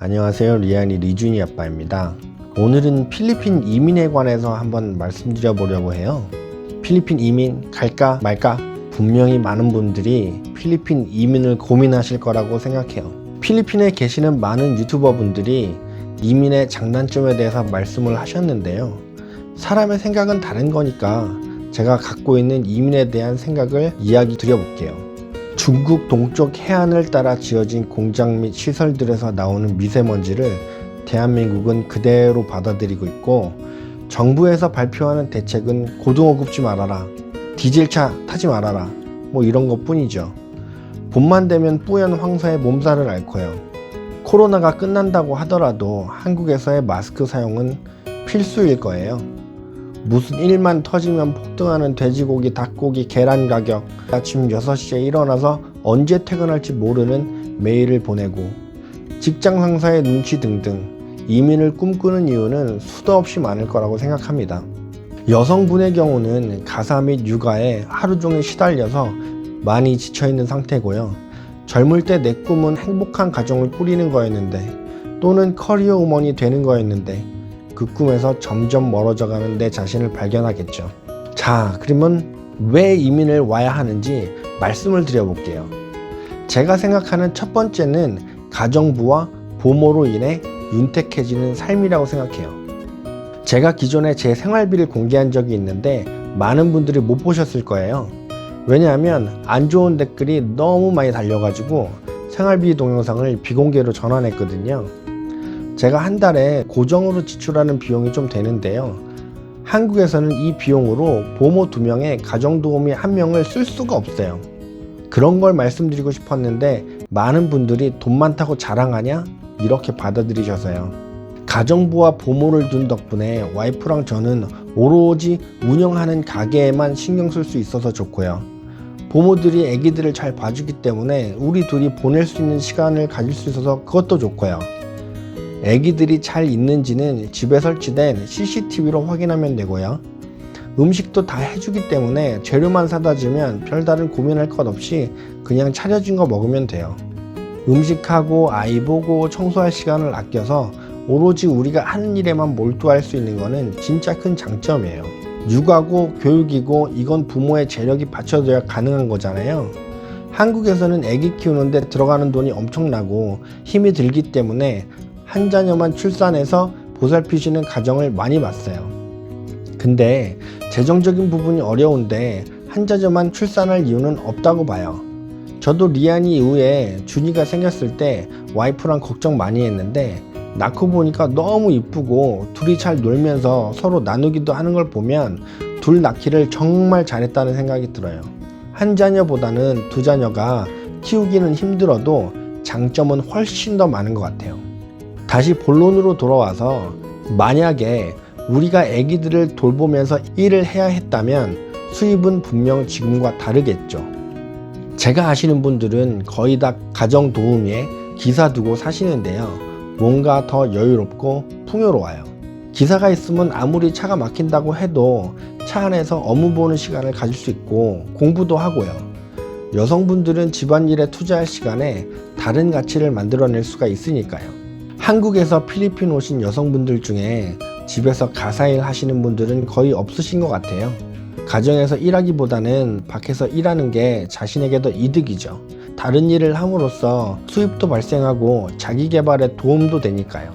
안녕하세요. 리안이 리준이 아빠입니다. 오늘은 필리핀 이민에 관해서 한번 말씀드려 보려고 해요. 필리핀 이민 갈까 말까? 분명히 많은 분들이 필리핀 이민을 고민하실 거라고 생각해요. 필리핀에 계시는 많은 유튜버 분들이 이민의 장단점에 대해서 말씀을 하셨는데요. 사람의 생각은 다른 거니까 제가 갖고 있는 이민에 대한 생각을 이야기 드려볼게요. 중국 동쪽 해안을 따라 지어진 공장 및 시설들에서 나오는 미세먼지를 대한민국은 그대로 받아들이고 있고, 정부에서 발표하는 대책은 고등어 굽지 말아라, 디젤차 타지 말아라, 이런 것 뿐이죠. 봄만 되면 뿌연 황사에 몸살을 앓고요. 코로나가 끝난다고 하더라도 한국에서의 마스크 사용은 필수일 거예요. 무슨 일만 터지면 폭등하는 돼지고기, 닭고기, 계란 가격, 아침 6시에 일어나서 언제 퇴근할지 모르는 메일을 보내고, 직장 상사의 눈치 등등 이민을 꿈꾸는 이유는 수도 없이 많을 거라고 생각합니다. 여성분의 경우는 가사 및 육아에 하루 종일 시달려서 많이 지쳐있는 상태고요. 젊을 때 내 꿈은 행복한 가정을 꾸리는 거였는데, 또는 커리어 우먼이 되는 거였는데, 그 꿈에서 점점 멀어져가는 내 자신을 발견하겠죠. 자, 그러면 왜 이민을 와야 하는지 말씀을 드려볼게요. 제가 생각하는 첫 번째는 가정부와 부모로 인해 윤택해지는 삶이라고 생각해요. 제가 기존에 제 생활비를 공개한 적이 있는데 많은 분들이 못 보셨을 거예요. 왜냐하면 안 좋은 댓글이 너무 많이 달려가지고 생활비 동영상을 비공개로 전환했거든요. 제가 한 달에 고정으로 지출하는 비용이 좀 되는데요. 한국에서는 이 비용으로 부모 2명에 가정도우미 1명을 쓸 수가 없어요. 그런 걸 말씀드리고 싶었는데 많은 분들이 돈 많다고 자랑하냐? 이렇게 받아들이셔서요. 가정부와 부모를 둔 덕분에 와이프랑 저는 오로지 운영하는 가게에만 신경 쓸 수 있어서 좋고요. 부모들이 아기들을 잘 봐주기 때문에 우리 둘이 보낼 수 있는 시간을 가질 수 있어서 그것도 좋고요. 애기들이 잘 있는지는 집에 설치된 CCTV로 확인하면 되고요. 음식도 다 해주기 때문에 재료만 사다 주면 별다른 고민할 것 없이 그냥 차려진 거 먹으면 돼요. 음식하고 아이 보고 청소할 시간을 아껴서 오로지 우리가 하는 일에만 몰두할 수 있는 거는 진짜 큰 장점이에요. 육아고 교육이고 이건 부모의 재력이 받쳐줘야 가능한 거잖아요. 한국에서는 애기 키우는데 들어가는 돈이 엄청나고 힘이 들기 때문에 한 자녀만 출산해서 보살피시는 가정을 많이 봤어요. 근데 재정적인 부분이 어려운데 한 자녀만 출산할 이유는 없다고 봐요. 저도 리안이 이후에 준이가 생겼을 때 와이프랑 걱정 많이 했는데 낳고 보니까 너무 이쁘고 둘이 잘 놀면서 서로 나누기도 하는 걸 보면 둘 낳기를 정말 잘했다는 생각이 들어요. 한 자녀보다는 2자녀가 키우기는 힘들어도 장점은 훨씬 더 많은 것 같아요. 다시 본론으로 돌아와서 만약에 우리가 아기들을 돌보면서 일을 해야 했다면 수입은 분명 지금과 다르겠죠. 제가 아시는 분들은 거의 다 가정 도우미에 기사 두고 사시는데요. 뭔가 더 여유롭고 풍요로워요. 기사가 있으면 아무리 차가 막힌다고 해도 차 안에서 업무 보는 시간을 가질 수 있고 공부도 하고요. 여성분들은 집안일에 투자할 시간에 다른 가치를 만들어낼 수가 있으니까요. 한국에서 필리핀 오신 여성분들 중에 집에서 가사일 하시는 분들은 거의 없으신 것 같아요. 가정에서 일하기보다는 밖에서 일하는 게 자신에게 더 이득이죠. 다른 일을 함으로써 수입도 발생하고 자기 개발에 도움도 되니까요.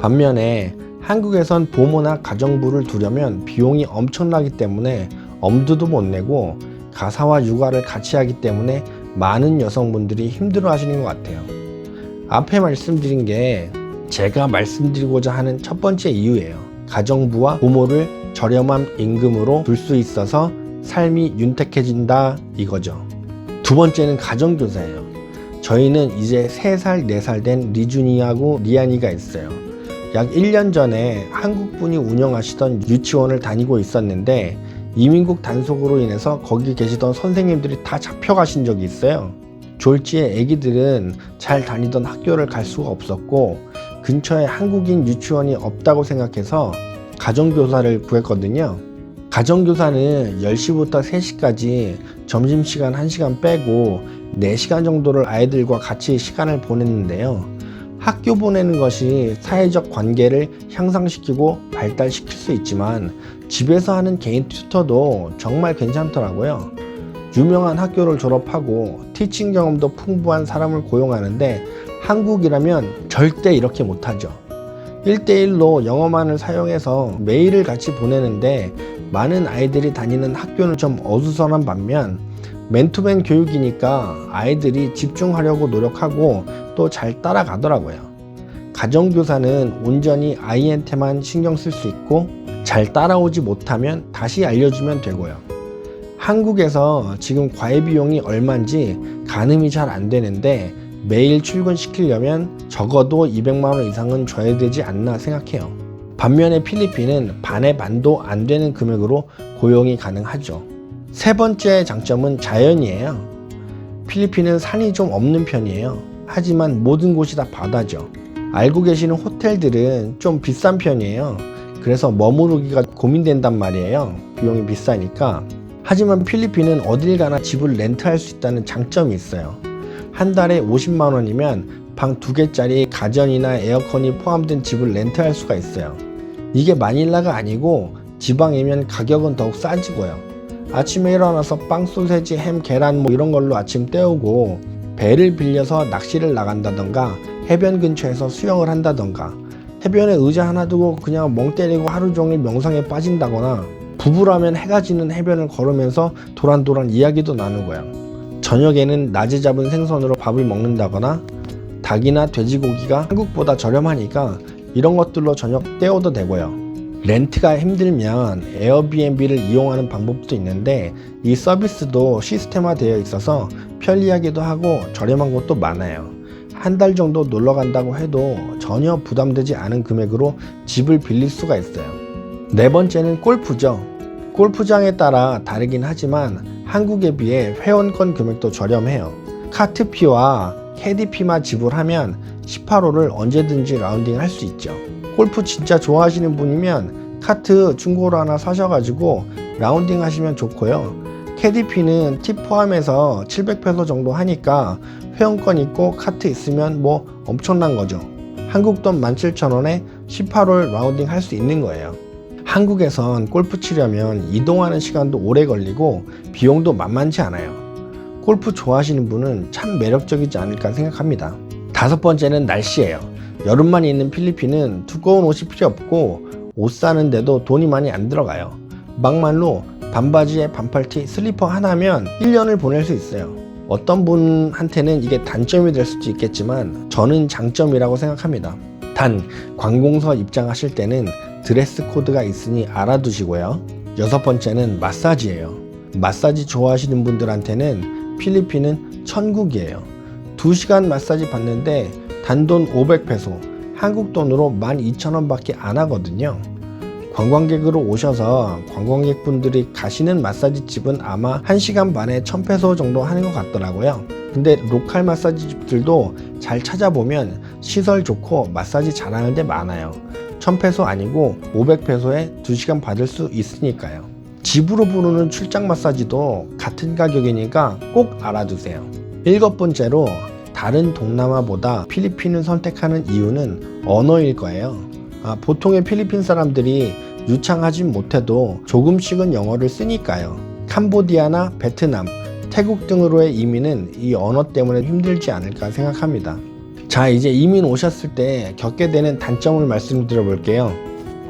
반면에 한국에선 부모나 가정부를 두려면 비용이 엄청나기 때문에 엄두도 못 내고 가사와 육아를 같이 하기 때문에 많은 여성분들이 힘들어 하시는 것 같아요. 앞에 말씀드린 게 제가 말씀드리고자 하는 첫 번째 이유예요. 가정부와 부모를 저렴한 임금으로 둘 수 있어서 삶이 윤택해진다 이거죠. 두 번째는 가정교사예요. 저희는 이제 3살, 4살 된 리준이하고 리안이가 있어요. 약 1년 전에 한국분이 운영하시던 유치원을 다니고 있었는데 이민국 단속으로 인해서 거기 계시던 선생님들이 다 잡혀가신 적이 있어요. 졸지에 아기들은 잘 다니던 학교를 갈 수가 없었고 근처에 한국인 유치원이 없다고 생각해서 가정교사를 구했거든요. 가정교사는 10시부터 3시까지 점심시간 1시간 빼고 4시간 정도를 아이들과 같이 시간을 보냈는데요. 학교 보내는 것이 사회적 관계를 향상시키고 발달시킬 수 있지만 집에서 하는 개인 튜터도 정말 괜찮더라고요. 유명한 학교를 졸업하고 티칭 경험도 풍부한 사람을 고용하는데 한국이라면 절대 이렇게 못하죠. 1대1로 영어만을 사용해서 메일을 같이 보내는데 많은 아이들이 다니는 학교는 좀 어수선한 반면 맨투맨 교육이니까 아이들이 집중하려고 노력하고 또 잘 따라가더라고요. 가정교사는 온전히 아이한테만 신경 쓸 수 있고 잘 따라오지 못하면 다시 알려주면 되고요. 한국에서 지금 과외 비용이 얼마인지 가늠이 잘 안 되는데 매일 출근시키려면 적어도 200만 원 이상은 줘야 되지 않나 생각해요. 반면에 필리핀은 반의 반도 안 되는 금액으로 고용이 가능하죠. 세 번째 장점은 자연이에요. 필리핀은 산이 좀 없는 편이에요. 하지만 모든 곳이 다 바다죠. 알고 계시는 호텔들은 좀 비싼 편이에요. 그래서 머무르기가 고민된단 말이에요. 비용이 비싸니까. 하지만 필리핀은 어딜 가나 집을 렌트할 수 있다는 장점이 있어요. 한 달에 50만 원이면 방 2개짜리 가전이나 에어컨이 포함된 집을 렌트할 수가 있어요. 이게 마닐라가 아니고 지방이면 가격은 더욱 싸지고요. 아침에 일어나서 빵, 소세지, 햄, 계란 이런 걸로 아침 때우고 배를 빌려서 낚시를 나간다던가 해변 근처에서 수영을 한다던가 해변에 의자 하나 두고 그냥 멍 때리고 하루 종일 명상에 빠진다거나 부부라면 해가 지는 해변을 걸으면서 도란도란 이야기도 나누고요. 저녁에는 낮에 잡은 생선으로 밥을 먹는다거나 닭이나 돼지고기가 한국보다 저렴하니까 이런 것들로 저녁 때워도 되고요. 렌트가 힘들면 에어비앤비를 이용하는 방법도 있는데 이 서비스도 시스템화 되어 있어서 편리하기도 하고 저렴한 곳도 많아요. 한 달 정도 놀러 간다고 해도 전혀 부담되지 않은 금액으로 집을 빌릴 수가 있어요. 네 번째는 골프죠. 골프장에 따라 다르긴 하지만 한국에 비해 회원권 금액도 저렴해요. 카트피와 캐디피만 지불하면 18홀을 언제든지 라운딩 할 수 있죠. 골프 진짜 좋아하시는 분이면 카트 중고로 하나 사셔가지고 라운딩 하시면 좋고요. 캐디피는 팁 포함해서 700페소 정도 하니까 회원권 있고 카트 있으면 뭐 엄청난 거죠. 한국 돈 17,000원에 18홀 라운딩 할 수 있는 거예요. 한국에선 골프 치려면 이동하는 시간도 오래 걸리고 비용도 만만치 않아요. 골프 좋아하시는 분은 참 매력적이지 않을까 생각합니다. 다섯 번째는 날씨예요. 여름만 있는 필리핀은 두꺼운 옷이 필요 없고 옷 사는데도 돈이 많이 안 들어가요. 막말로 반바지에 반팔티, 슬리퍼 하나면 1년을 보낼 수 있어요. 어떤 분한테는 이게 단점이 될 수도 있겠지만 저는 장점이라고 생각합니다. 단 관공서 입장하실 때는 드레스 코드가 있으니 알아두시고요. 여섯 번째는 마사지예요. 마사지 좋아하시는 분들한테는 필리핀은 천국이에요. 2시간 마사지 받는데 단돈 500페소, 한국 돈으로 12,000원 밖에 안 하거든요. 관광객으로 오셔서 관광객분들이 가시는 마사지 집은 아마 1시간 반에 1000페소 정도 하는 것 같더라고요. 근데 로컬 마사지 집들도 잘 찾아보면 시설 좋고 마사지 잘하는 데 많아요. 1000페소 아니고 500페소에 2시간 받을 수 있으니까요. 집으로 부르는 출장 마사지도 같은 가격이니까 꼭 알아두세요. 일곱 번째로 다른 동남아보다 필리핀을 선택하는 이유는 언어일 거예요. 보통의 필리핀 사람들이 유창하진 못해도 조금씩은 영어를 쓰니까요. 캄보디아나 베트남, 태국 등으로의 이민은 이 언어 때문에 힘들지 않을까 생각합니다. 자, 이제 이민 오셨을 때 겪게 되는 단점을 말씀드려 볼게요.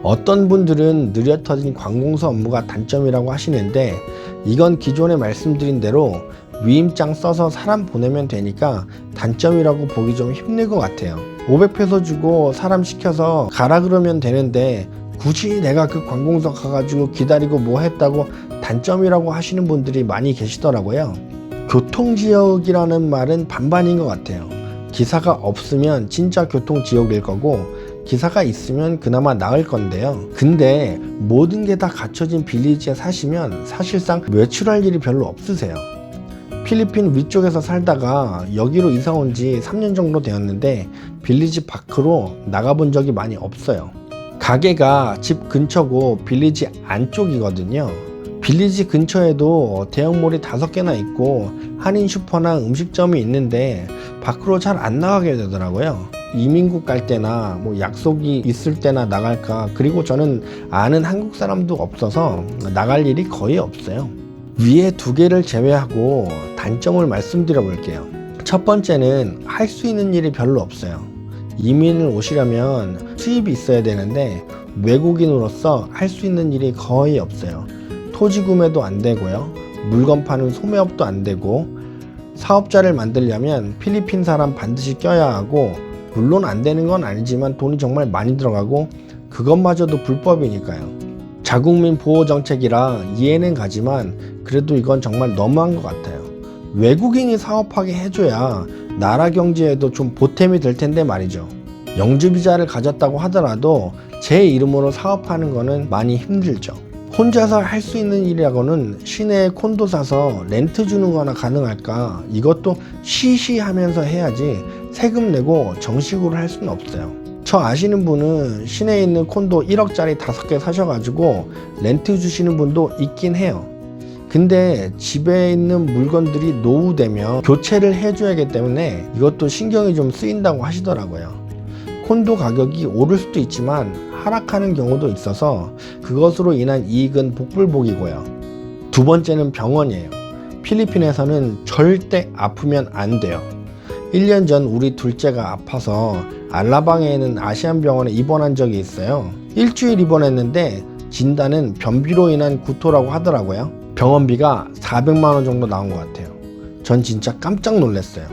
어떤 분들은 느려 터진 관공서 업무가 단점이라고 하시는데 이건 기존에 말씀드린 대로 위임장 써서 사람 보내면 되니까 단점이라고 보기 좀 힘들 것 같아요. 500페소 주고 사람 시켜서 가라 그러면 되는데 굳이 내가 그 관공서 가가지고 기다리고 뭐 했다고 단점이라고 하시는 분들이 많이 계시더라고요. 교통지역이라는 말은 반반인 것 같아요. 기사가 없으면 진짜 교통지역일 거고 기사가 있으면 그나마 나을 건데요. 근데 모든 게 다 갖춰진 빌리지에 사시면 사실상 외출할 일이 별로 없으세요. 필리핀 위쪽에서 살다가 여기로 이사 온 지 3년 정도 되었는데 빌리지 밖으로 나가본 적이 많이 없어요. 가게가 집 근처고 빌리지 안쪽이거든요. 빌리지 근처에도 대형몰이 5개나 있고 한인 슈퍼나 음식점이 있는데 밖으로 잘 안 나가게 되더라고요. 이민국 갈 때나 뭐 약속이 있을 때나 나갈까. 그리고 저는 아는 한국 사람도 없어서 나갈 일이 거의 없어요. 위에 두 개를 제외하고 단점을 말씀드려 볼게요. 첫 번째는 할 수 있는 일이 별로 없어요. 이민을 오시려면 수입이 있어야 되는데 외국인으로서 할 수 있는 일이 거의 없어요. 토지 구매도 안 되고요. 물건 파는 소매업도 안 되고, 사업자를 만들려면 필리핀 사람 반드시 껴야 하고, 물론 안 되는 건 아니지만 돈이 정말 많이 들어가고 그것마저도 불법이니까요. 자국민 보호 정책이라 이해는 가지만 그래도 이건 정말 너무한 것 같아요. 외국인이 사업하게 해줘야 나라 경제에도 좀 보탬이 될 텐데 말이죠. 영주비자를 가졌다고 하더라도 제 이름으로 사업하는 거는 많이 힘들죠. 혼자서 할 수 있는 일이라고는 시내에 콘도 사서 렌트 주는 거나 가능할까? 이것도 시시하면서 해야지 세금 내고 정식으로 할 수는 없어요. 저 아시는 분은 시내에 있는 콘도 1억짜리 5개 사셔가지고 렌트 주시는 분도 있긴 해요. 근데 집에 있는 물건들이 노후되면 교체를 해줘야 하기 때문에 이것도 신경이 좀 쓰인다고 하시더라고요. 콘도 가격이 오를 수도 있지만 하락하는 경우도 있어서 그것으로 인한 이익은 복불복이고요. 두 번째는 병원이에요. 필리핀에서는 절대 아프면 안 돼요. 1년 전 우리 둘째가 아파서 알라방에 있는 아시안병원에 입원한 적이 있어요. 일주일 입원했는데 진단은 변비로 인한 구토라고 하더라고요. 병원비가 400만 원 정도 나온 것 같아요. 전 진짜 깜짝 놀랐어요.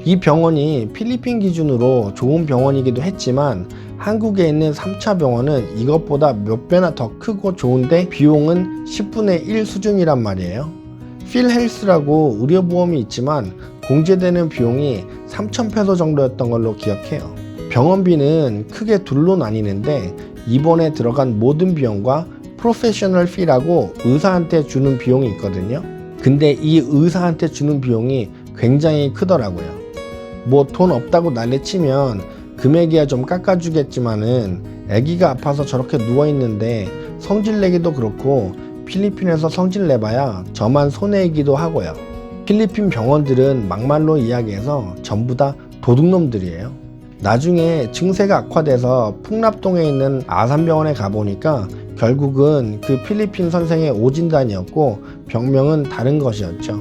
이 병원이 필리핀 기준으로 좋은 병원이기도 했지만 한국에 있는 3차 병원은 이것보다 몇 배나 더 크고 좋은데 비용은 10분의 1 수준이란 말이에요. 필헬스라고 의료보험이 있지만 공제되는 비용이 3,000페소 정도였던 걸로 기억해요. 병원비는 크게 둘로 나뉘는데 입원에 들어간 모든 비용과 프로페셔널 피라고 의사한테 주는 비용이 있거든요. 근데 이 의사한테 주는 비용이 굉장히 크더라고요. 뭐 돈 없다고 난리치면 금액이야 좀 깎아주겠지만은 아기가 아파서 저렇게 누워있는데 성질내기도 그렇고 필리핀에서 성질내봐야 저만 손해이기도 하고요. 필리핀 병원들은 막말로 이야기해서 전부 다 도둑놈들이에요. 나중에 증세가 악화돼서 풍납동에 있는 아산병원에 가보니까 결국은 그 필리핀 선생의 오진단이었고 병명은 다른 것이었죠.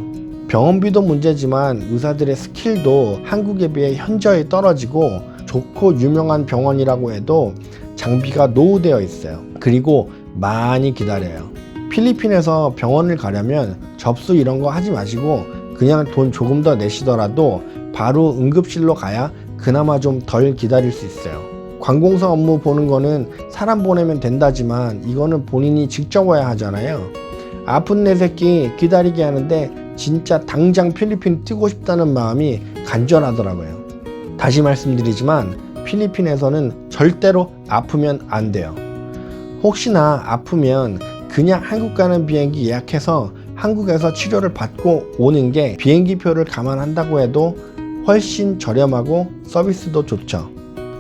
병원비도 문제지만 의사들의 스킬도 한국에 비해 현저히 떨어지고 좋고 유명한 병원이라고 해도 장비가 노후되어 있어요. 그리고 많이 기다려요. 필리핀에서 병원을 가려면 접수 이런 거 하지 마시고 그냥 돈 조금 더 내시더라도 바로 응급실로 가야 그나마 좀 덜 기다릴 수 있어요. 관공서 업무 보는 거는 사람 보내면 된다지만 이거는 본인이 직접 와야 하잖아요. 아픈 내 새끼 기다리게 하는데 진짜 당장 필리핀 뛰고 싶다는 마음이 간절하더라고요. 다시 말씀드리지만 필리핀에서는 절대로 아프면 안 돼요. 혹시나 아프면 그냥 한국 가는 비행기 예약해서 한국에서 치료를 받고 오는 게 비행기 표를 감안한다고 해도 훨씬 저렴하고 서비스도 좋죠.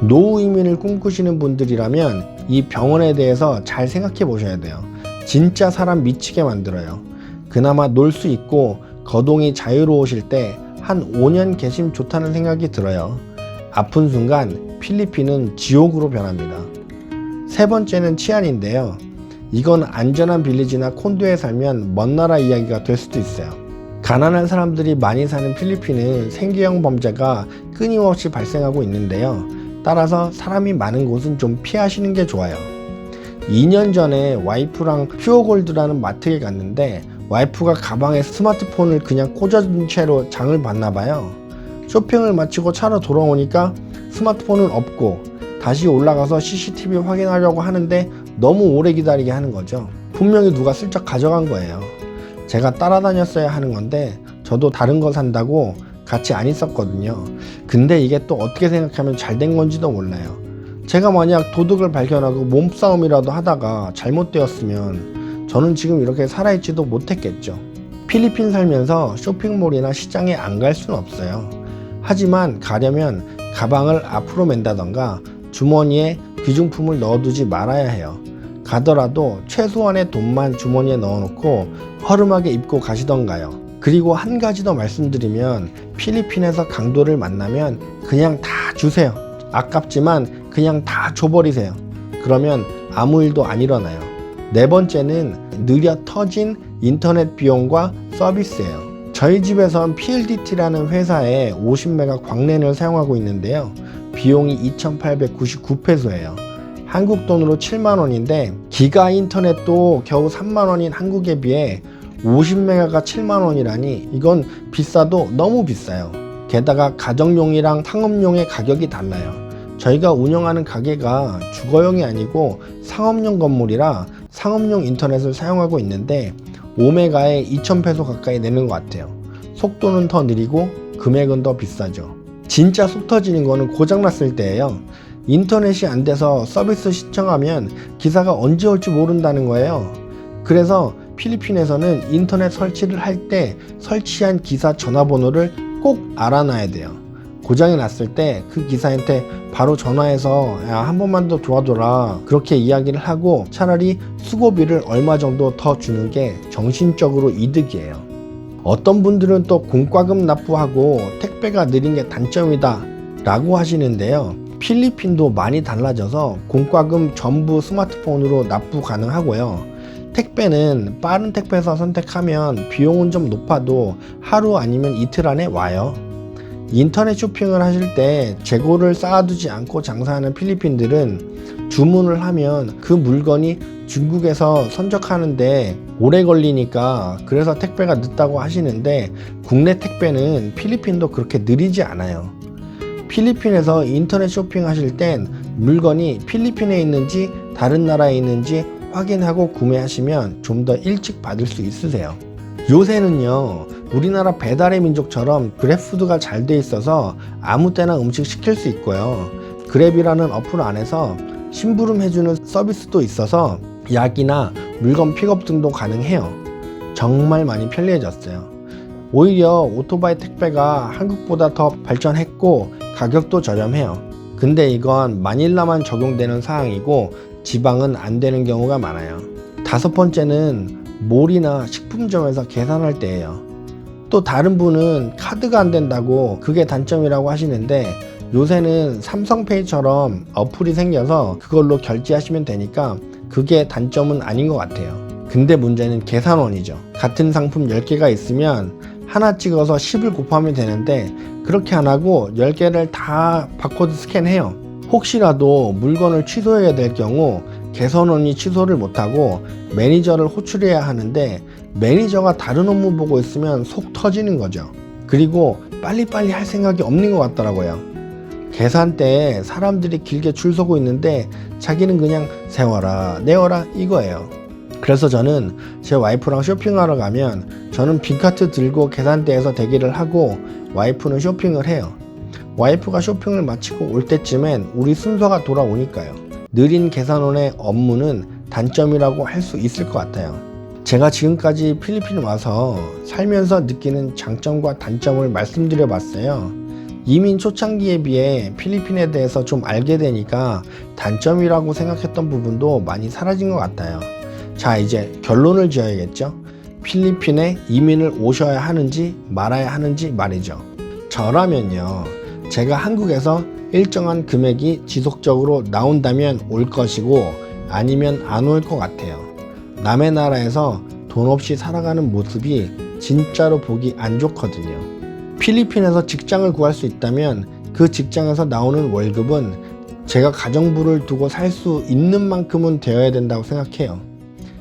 노후 이민을 꿈꾸시는 분들이라면 이 병원에 대해서 잘 생각해 보셔야 돼요. 진짜 사람 미치게 만들어요. 그나마 놀 수 있고 거동이 자유로우실 때 한 5년 계시면 좋다는 생각이 들어요. 아픈 순간 필리핀은 지옥으로 변합니다. 세 번째는 치안인데요. 이건 안전한 빌리지나 콘도에 살면 먼 나라 이야기가 될 수도 있어요. 가난한 사람들이 많이 사는 필리핀은 생계형 범죄가 끊임없이 발생하고 있는데요. 따라서 사람이 많은 곳은 좀 피하시는 게 좋아요. 2년 전에 와이프랑 퓨어골드라는 마트에 갔는데 와이프가 가방에 스마트폰을 그냥 꽂아둔 채로 장을 봤나봐요. 쇼핑을 마치고 차로 돌아오니까 스마트폰은 없고 다시 올라가서 CCTV 확인하려고 하는데 너무 오래 기다리게 하는 거죠. 분명히 누가 슬쩍 가져간 거예요. 제가 따라다녔어야 하는 건데 저도 다른 거 산다고 같이 안 있었거든요. 근데 이게 또 어떻게 생각하면 잘 된 건지도 몰라요. 제가 만약 도둑을 발견하고 몸싸움이라도 하다가 잘못되었으면 저는 지금 이렇게 살아있지도 못했겠죠. 필리핀 살면서 쇼핑몰이나 시장에 안 갈 수는 없어요. 하지만 가려면 가방을 앞으로 맨다던가 주머니에 귀중품을 넣어두지 말아야 해요. 가더라도 최소한의 돈만 주머니에 넣어놓고 허름하게 입고 가시던가요. 그리고 한 가지 더 말씀드리면 필리핀에서 강도를 만나면 그냥 다 주세요. 아깝지만 그냥 다 줘버리세요. 그러면 아무 일도 안 일어나요. 네 번째는 느려 터진 인터넷 비용과 서비스예요. 저희 집에선 PLDT라는 회사의 50메가 광랜을 사용하고 있는데요. 비용이 2,899페소예요. 한국 돈으로 7만원인데 기가 인터넷도 겨우 3만원인 한국에 비해 50메가가 7만원이라니 이건 비싸도 너무 비싸요. 게다가 가정용이랑 상업용의 가격이 달라요. 저희가 운영하는 가게가 주거용이 아니고 상업용 건물이라 상업용 인터넷을 사용하고 있는데 5메가에 2,000페소 가까이 내는 것 같아요. 속도는 더 느리고 금액은 더 비싸죠. 진짜 속 터지는 거는 고장났을 때예요. 인터넷이 안 돼서 서비스 신청하면 기사가 언제 올지 모른다는 거예요. 그래서 필리핀에서는 인터넷 설치를 할 때 설치한 기사 전화번호를 꼭 알아놔야 돼요. 고장이 났을 때 그 기사한테 바로 전화해서 야, 한 번만 더 도와줘라 그렇게 이야기를 하고 차라리 수고비를 얼마 정도 더 주는 게 정신적으로 이득이에요. 어떤 분들은 또 공과금 납부하고 택배가 느린 게 단점이다 라고 하시는데요. 필리핀도 많이 달라져서 공과금 전부 스마트폰으로 납부 가능하고요. 택배는 빠른 택배사 선택하면 비용은 좀 높아도 하루 아니면 이틀 안에 와요. 인터넷 쇼핑을 하실 때 재고를 쌓아두지 않고 장사하는 필리핀들은 주문을 하면 그 물건이 중국에서 선적하는데 오래 걸리니까 그래서 택배가 늦다고 하시는데 국내 택배는 필리핀도 그렇게 느리지 않아요. 필리핀에서 인터넷 쇼핑하실 땐 물건이 필리핀에 있는지 다른 나라에 있는지 확인하고 구매하시면 좀 더 일찍 받을 수 있으세요. 요새는요 우리나라 배달의 민족처럼 그랩푸드가 잘 돼 있어서 아무 때나 음식 시킬 수 있고요. 그랩이라는 어플 안에서 심부름 해주는 서비스도 있어서 약이나 물건 픽업 등도 가능해요. 정말 많이 편리해졌어요. 오히려 오토바이 택배가 한국보다 더 발전했고 가격도 저렴해요. 근데 이건 마닐라만 적용되는 사항이고 지방은 안 되는 경우가 많아요. 다섯 번째는 몰이나 식품점에서 계산할 때예요. 또 다른 분은 카드가 안 된다고 그게 단점이라고 하시는데 요새는 삼성페이처럼 어플이 생겨서 그걸로 결제하시면 되니까 그게 단점은 아닌 것 같아요. 근데 문제는 계산원이죠. 같은 상품 10개가 있으면 하나 찍어서 10을 곱하면 되는데 그렇게 안 하고 10개를 다 바코드 스캔해요. 혹시라도 물건을 취소해야 될 경우 개선원이 취소를 못하고 매니저를 호출해야 하는데 매니저가 다른 업무 보고 있으면 속 터지는 거죠. 그리고 빨리빨리 할 생각이 없는 것 같더라고요. 계산대에 사람들이 길게 줄 서고 있는데 자기는 그냥 세워라 내워라 이거예요. 그래서 저는 제 와이프랑 쇼핑하러 가면 저는 빈카트 들고 계산대에서 대기를 하고 와이프는 쇼핑을 해요. 와이프가 쇼핑을 마치고 올 때쯤엔 우리 순서가 돌아오니까요. 느린 계산원의 업무는 단점이라고 할 수 있을 것 같아요. 제가 지금까지 필리핀 와서 살면서 느끼는 장점과 단점을 말씀드려 봤어요. 이민 초창기에 비해 필리핀에 대해서 좀 알게 되니까 단점이라고 생각했던 부분도 많이 사라진 것 같아요. 자, 이제 결론을 지어야겠죠. 필리핀에 이민을 오셔야 하는지 말아야 하는지 말이죠. 저라면요, 제가 한국에서 일정한 금액이 지속적으로 나온다면 올 것이고 아니면 안 올 것 같아요. 남의 나라에서 돈 없이 살아가는 모습이 진짜로 보기 안 좋거든요. 필리핀에서 직장을 구할 수 있다면 그 직장에서 나오는 월급은 제가 가정부를 두고 살 수 있는 만큼은 되어야 된다고 생각해요.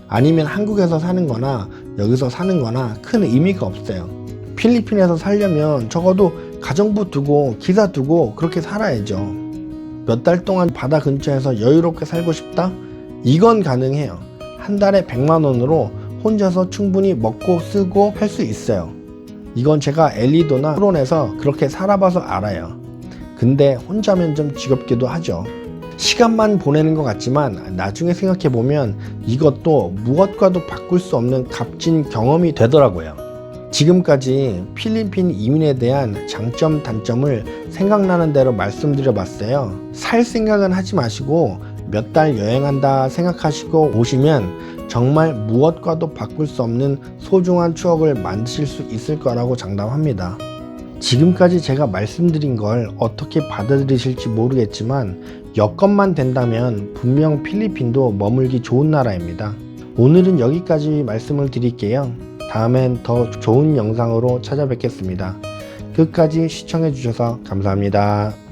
아니면 한국에서 사는 거나 여기서 사는 거나 큰 의미가 없어요. 필리핀에서 살려면 적어도 가정부 두고 기사 두고 그렇게 살아야죠. 몇 달 동안 바다 근처에서 여유롭게 살고 싶다? 이건 가능해요. 한 달에 100만 원으로 혼자서 충분히 먹고 쓰고 할 수 있어요. 이건 제가 엘리도나 프론에서 그렇게 살아봐서 알아요. 근데 혼자면 좀 지겹기도 하죠. 시간만 보내는 것 같지만 나중에 생각해보면 이것도 무엇과도 바꿀 수 없는 값진 경험이 되더라고요. 지금까지 필리핀 이민에 대한 장점, 단점을 생각나는 대로 말씀드려 봤어요. 살 생각은 하지 마시고 몇 달 여행한다 생각하시고 오시면 정말 무엇과도 바꿀 수 없는 소중한 추억을 만드실 수 있을 거라고 장담합니다. 지금까지 제가 말씀드린 걸 어떻게 받아들이실지 모르겠지만 여건만 된다면 분명 필리핀도 머물기 좋은 나라입니다. 오늘은 여기까지 말씀을 드릴게요. 다음엔 더 좋은 영상으로 찾아뵙겠습니다. 끝까지 시청해 주셔서 감사합니다.